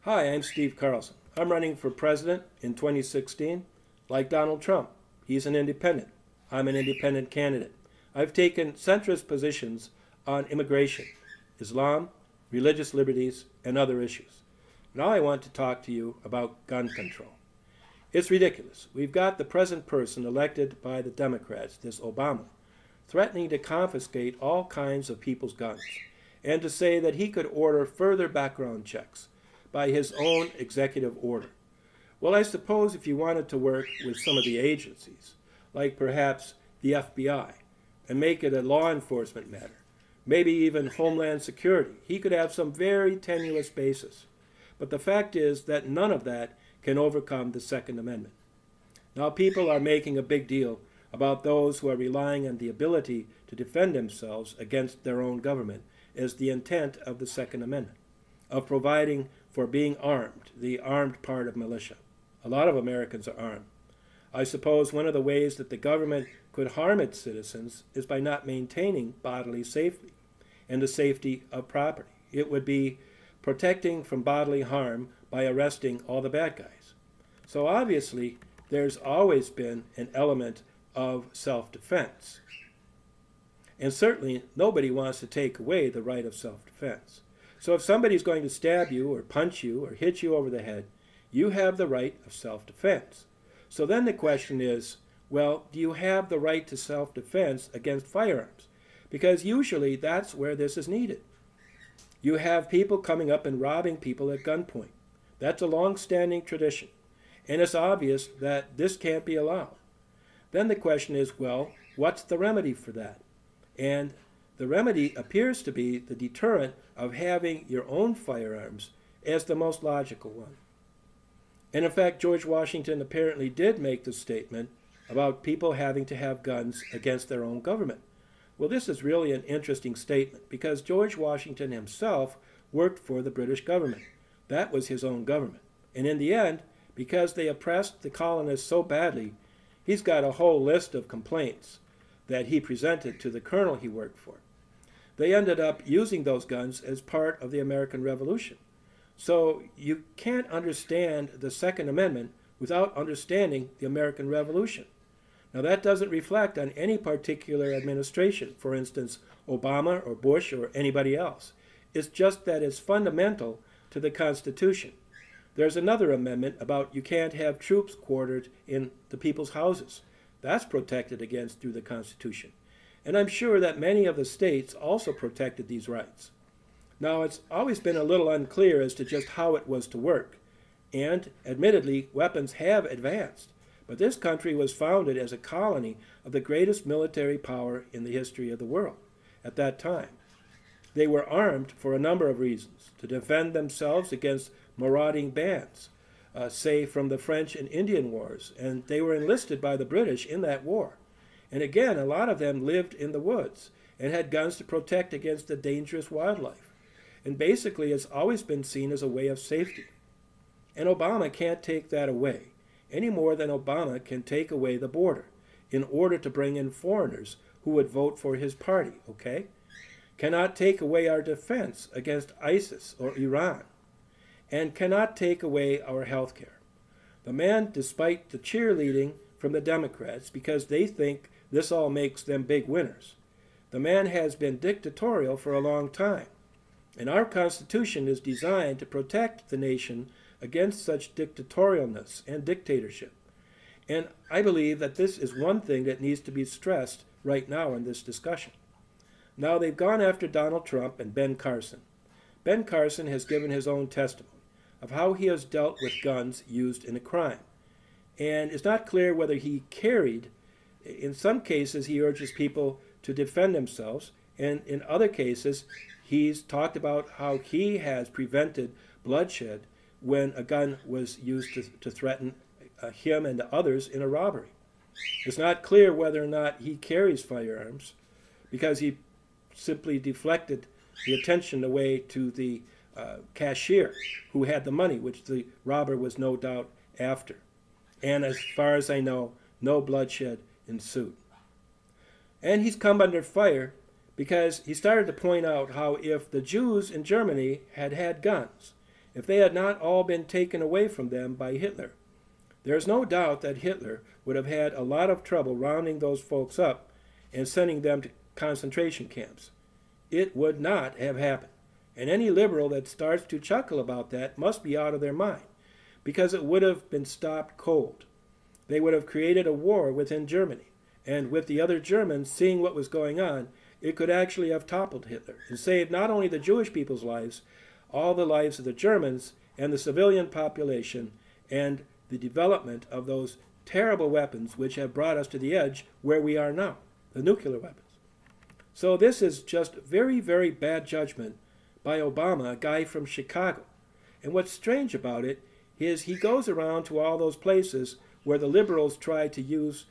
Hi, I'm Steve Carlson. I'm running for president in 2016. Like Donald Trump, he's an independent. I'm an independent candidate. I've taken centrist positions on immigration, Islam, religious liberties, and other issues. Now I want to talk to you about gun control. It's ridiculous. We've got the present person elected by the Democrats, this Obama, threatening to confiscate all kinds of people's guns and to say that he could order further background checks by his own executive order. Well, I suppose if you wanted to work with some of the agencies, like perhaps the FBI, and make it a law enforcement matter, maybe even Homeland Security, he could have some very tenuous basis. But the fact is that none of that can overcome the Second Amendment. Now, people are making a big deal about those who are relying on the ability to defend themselves against their own government as the intent of the Second Amendment, of providing for being armed, the armed part of militia. A lot of Americans are armed. I suppose one of the ways that the government could harm its citizens is by not maintaining bodily safety and the safety of property. It would be protecting from bodily harm by arresting all the bad guys. So obviously, there's always been an element of self-defense. And certainly, nobody wants to take away the right of self-defense. So if somebody's going to stab you or punch you or hit you over the head, you have the right of self-defense. So then the question is, well, do you have the right to self-defense against firearms? Because usually that's where this is needed. You have people coming up and robbing people at gunpoint. That's a long-standing tradition. And it's obvious that this can't be allowed. Then the question is, well, what's the remedy for that? And the remedy appears to be the deterrent of having your own firearms as the most logical one. And in fact, George Washington apparently did make the statement about people having to have guns against their own government. Well, this is really an interesting statement because George Washington himself worked for the British government. That was his own government. And in the end, because they oppressed the colonists so badly, he's got a whole list of complaints that he presented to the colonel he worked for. They ended up using those guns as part of the American Revolution. So you can't understand the Second Amendment without understanding the American Revolution. Now that doesn't reflect on any particular administration, for instance, Obama or Bush or anybody else. It's just that it's fundamental to the Constitution. There's another amendment about you can't have troops quartered in the people's houses. That's protected against through the Constitution. And I'm sure that many of the states also protected these rights. Now, it's always been a little unclear as to just how it was to work. And, admittedly, weapons have advanced. But this country was founded as a colony of the greatest military power in the history of the world at that time. They were armed for a number of reasons, to defend themselves against marauding bands, say from the French and Indian Wars, and they were enlisted by the British in that war. And again, a lot of them lived in the woods and had guns to protect against the dangerous wildlife. And basically, it's always been seen as a way of safety. And Obama can't take that away, any more than Obama can take away the border in order to bring in foreigners who would vote for his party, okay? Cannot take away our defense against ISIS or Iran, and cannot take away our health care. The man, despite the cheerleading from the Democrats, because they think this all makes them big winners, the man has been dictatorial for a long time. And our Constitution is designed to protect the nation against such dictatorialness and dictatorship. And I believe that this is one thing that needs to be stressed right now in this discussion. Now, they've gone after Donald Trump and Ben Carlson. Ben Carlson has given his own testimony of how he has dealt with guns used in a crime. And it's not clear whether he carried. In some cases, he urges people to defend themselves, and in other cases, he's talked about how he has prevented bloodshed when a gun was used to threaten him and others in a robbery. It's not clear whether or not he carries firearms because he simply deflected the attention away to the cashier who had the money, which the robber was no doubt after. And as far as I know, no bloodshed ensued. And he's come under fire because he started to point out how if the Jews in Germany had had guns, if they had not all been taken away from them by Hitler. There's no doubt that Hitler would have had a lot of trouble rounding those folks up and sending them to concentration camps. It would not have happened. And any liberal that starts to chuckle about that must be out of their mind, because it would have been stopped cold. They would have created a war within Germany, and with the other Germans seeing what was going on, it could actually have toppled Hitler and saved not only the Jewish people's lives, all the lives of the Germans and the civilian population, and the development of those terrible weapons which have brought us to the edge where we are now, the nuclear weapons. So this is just very, very bad judgment by Obama, a guy from Chicago. And what's strange about it is he goes around to all those places where the liberals try to use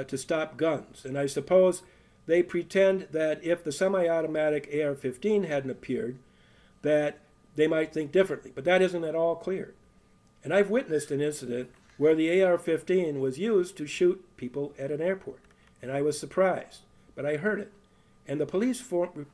to stop guns. And I suppose they pretend that if the semi-automatic AR-15 hadn't appeared, that they might think differently. But that isn't at all clear. And I've witnessed an incident where the AR-15 was used to shoot people at an airport. And I was surprised, but I heard it. And the police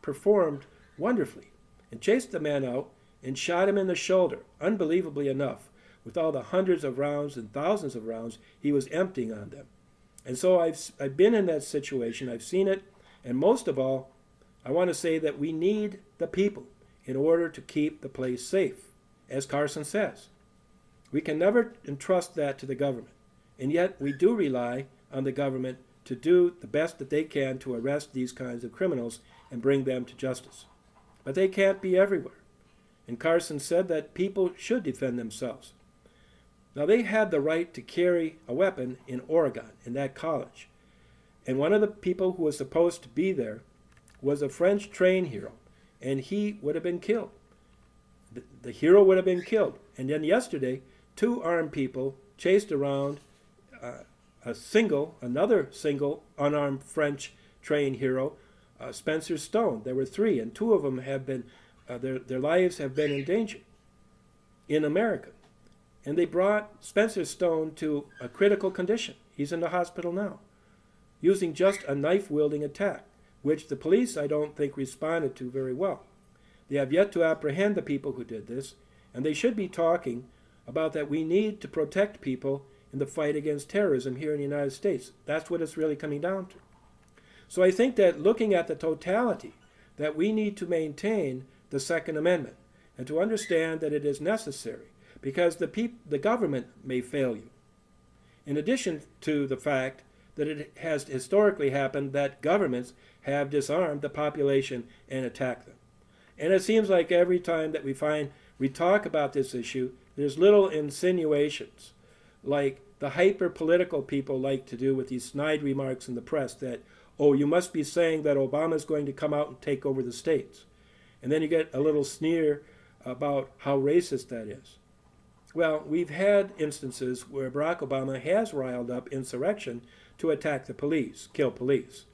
performed wonderfully and chased the man out and shot him in the shoulder, unbelievably enough, with all the hundreds of rounds and thousands of rounds he was emptying on them. And so I've been in that situation, I've seen it, and most of all, I want to say that we need the people in order to keep the place safe, as Carlson says. We can never entrust that to the government, and yet we do rely on the government to do the best that they can to arrest these kinds of criminals and bring them to justice. But they can't be everywhere. And Carlson said that people should defend themselves. Now, they had the right to carry a weapon in Oregon, in that college. And one of the people who was supposed to be there was a French train hero, and he would have been killed. The hero would have been killed. And then yesterday, 2 armed people chased around another single unarmed French train hero, Spencer Stone. There were 3, and 2 of them have been, their lives have been in danger in America. And they brought Spencer Stone to a critical condition. He's in the hospital now, using just a knife-wielding attack, which the police, I don't think, responded to very well. They have yet to apprehend the people who did this, and they should be talking about that we need to protect people in the fight against terrorism here in the United States. That's what it's really coming down to. So I think that looking at the totality, that we need to maintain the Second Amendment and to understand that it is necessary because the government may fail you. In addition to the fact that it has historically happened that governments have disarmed the population and attacked them. And it seems like every time that we talk about this issue, there's little insinuations, like the hyper-political people like to do with these snide remarks in the press that, oh, you must be saying that Obama's going to come out and take over the states. And then you get a little sneer about how racist that is. Well, we've had instances where Barack Obama has riled up insurrection to attack the police, kill police.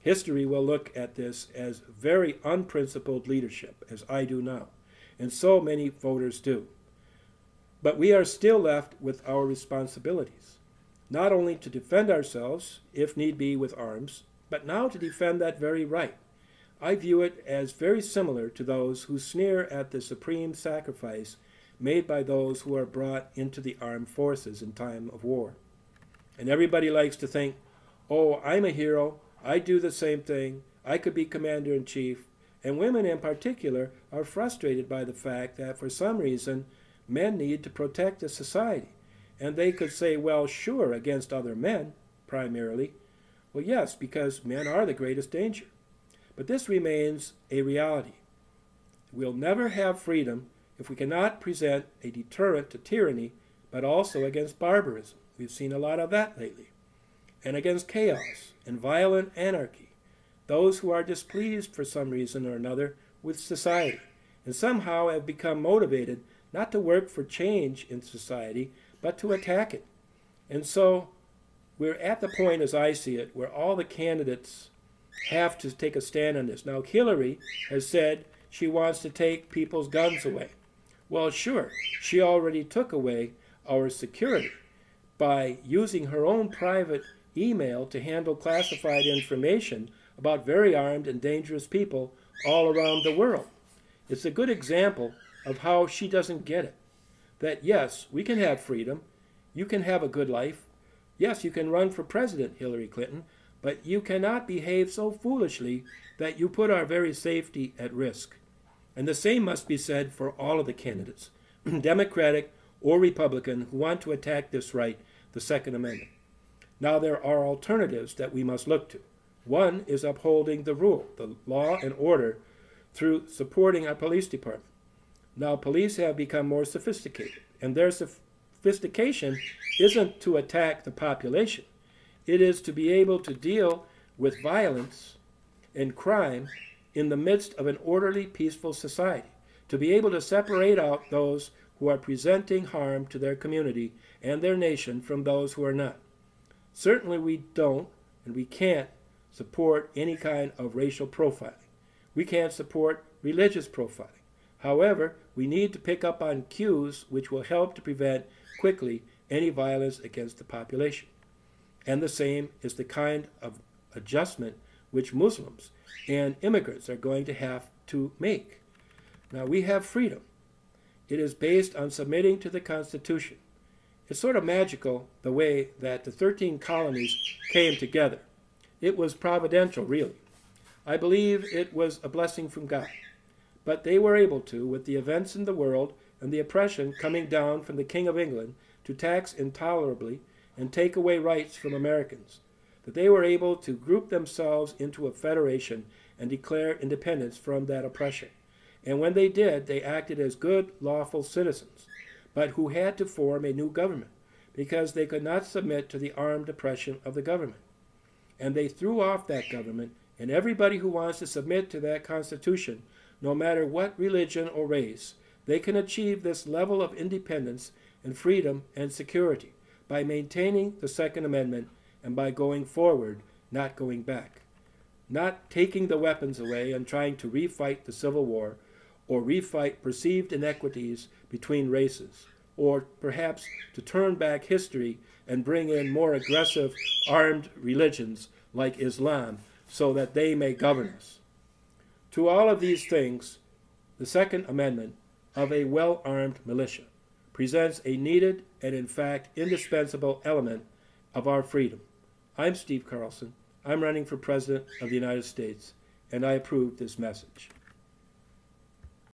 History will look at this as very unprincipled leadership, as I do now, and so many voters do. But we are still left with our responsibilities, not only to defend ourselves, if need be, with arms, but now to defend that very right. I view it as very similar to those who sneer at the supreme sacrifice made by those who are brought into the armed forces in time of war. And everybody likes to think, oh, I'm a hero, I do the same thing, I could be commander-in-chief. And women in particular are frustrated by the fact that for some reason men need to protect the society. And they could say, well, sure, against other men, primarily. Well, yes, because men are the greatest danger. But this remains a reality. We'll never have freedom if we cannot present a deterrent to tyranny, but also against barbarism. We've seen a lot of that lately. And against chaos and violent anarchy, those who are displeased for some reason or another with society, and somehow have become motivated not to work for change in society, but to attack it. And so we're at the point, as I see it, where all the candidates have to take a stand on this. Now, Hillary has said she wants to take people's guns away. Well, sure, she already took away our security by using her own private email to handle classified information about very armed and dangerous people all around the world. It's a good example of how she doesn't get it. That yes, we can have freedom, you can have a good life, yes, you can run for president, Hillary Clinton, but you cannot behave so foolishly that you put our very safety at risk. And the same must be said for all of the candidates, Democratic or Republican, who want to attack this right, the Second Amendment. Now, there are alternatives that we must look to. One is upholding the rule, the law and order, through supporting our police department. Now, police have become more sophisticated, and their sophistication isn't to attack the population. It is to be able to deal with violence and crime in the midst of an orderly, peaceful society, to be able to separate out those who are presenting harm to their community and their nation from those who are not. Certainly we don't and we can't support any kind of racial profiling. We can't support religious profiling. However, we need to pick up on cues which will help to prevent quickly any violence against the population. And the same is the kind of adjustment which Muslims and immigrants are going to have to make. Now, we have freedom. It is based on submitting to the Constitution. It's sort of magical the way that the 13 colonies came together. It was providential, really. I believe it was a blessing from God. But they were able to, with the events in the world and the oppression coming down from the King of England to tax intolerably and take away rights from Americans, that they were able to group themselves into a federation and declare independence from that oppression. And when they did, they acted as good, lawful citizens, but who had to form a new government because they could not submit to the armed oppression of the government. And they threw off that government, and everybody who wants to submit to that Constitution, no matter what religion or race, they can achieve this level of independence and freedom and security by maintaining the Second Amendment and by going forward, not going back. Not taking the weapons away and trying to refight the Civil War or refight perceived inequities between races, or perhaps to turn back history and bring in more aggressive armed religions like Islam so that they may govern us. To all of these things, the Second Amendment of a well-armed militia presents a needed and in fact indispensable element of our freedom. I'm Steve Carlson. I'm running for President of the United States, and I approve this message.